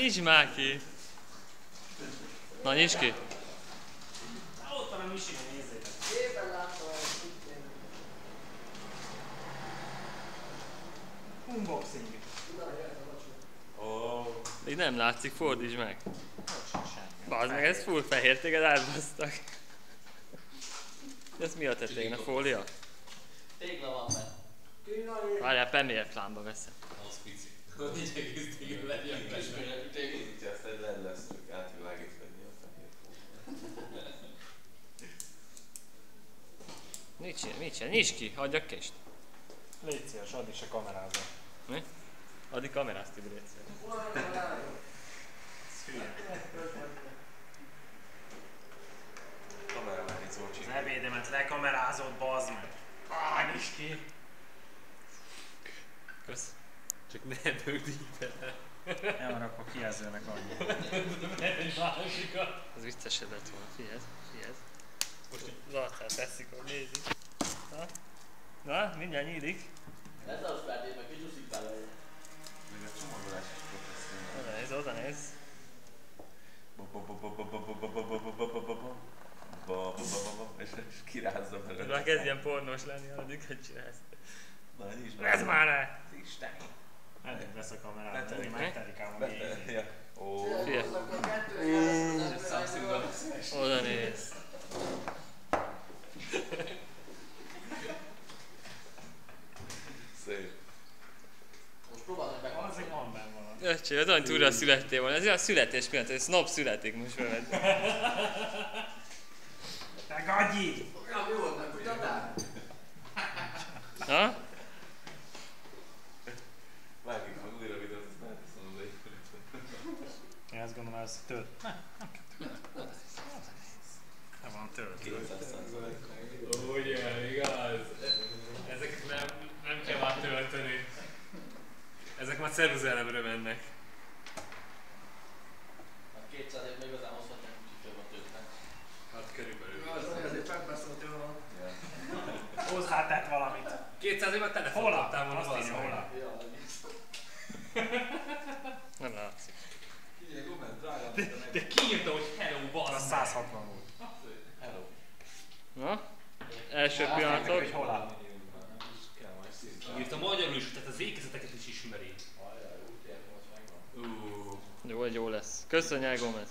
nyisd már ki! Na, nyisd ki! Ott van a Michelin, nézzétek! Éppen láttam, hogy Unboxing! Még nem látszik, fordítsd meg! Semmi. Bazd meg, ez full fehér, téged átbasztak. Ez mi a tetején, a fólia? tégla van benne. Várjál, penélflámba veszem. Az pici. 4,4 legyen benne. Így azt egy lellesztők átvilágítani a fehér fóliát. Mit csinál? Nyisd ki, hagyj a kést. Légy szíves, addig se kamerázol. Mi? Addig kameráztid, légy szíves. Kameramán itt szól Az csinálni. ebédemet lekamerázott, bazd meg! Nyisd ki! Kösz. Csak ne bögd így bele. Nem rakva kijelzőnek annyi. Egy másikat. Az viccesebb lett volna, figyelj. Most az arcát teszik, hogy nézik. Na, mindjárt nyílik. Ez az feltétlen, meg kicsúszik belőle. Még a csomagolás is professzionál. Oda néz. És kirázza belőle. Már kezd ilyen pornós lenni, addig, hogy csinálsz. Na, nyisd Ez már ne! Isten! Elég vesz a kamerát, Beteli. tenni megtelik ám a mélyét. Ja. Ó. Figyelj. Samsungban. Oda néz. Szép. Most próbálom meg Azért van benne valami. Öcsém, ez olyan túlra születtél volna. Ez olyan születés pillanat, ez nap születik most veled. Te gagyi! Olyan jó volt, meg tudtál? Ha? Vágjuk meg újra videót, ezt már teszem oda egy. Én azt gondolom, ez tölt. Nem van tölt. 200%. Ugye, igaz? Ezeket nem kell már tölteni. Ezek már ceruzelemre mennek. A 200 év még igazán hozhatják, úgyhogy több a tőltek. Hát körülbelül. Ezért csak beszólt jól. Hozzátett valamit. 200 év a telefon Hol kaptál volna, azt írja, hol a? Ja, egész. Nem látszik. Figyelj, komment, drága. De ki írta, hogy hello, Az bazd meg? 160 volt. Hello. Na? Első Hogy pillanatok. hol áll? Írta magyarul is, tehát az ékezeteket is ismeri. Ajaj, úgy értem, hogy megvan. Jó lesz. Köszönj el, Gomez.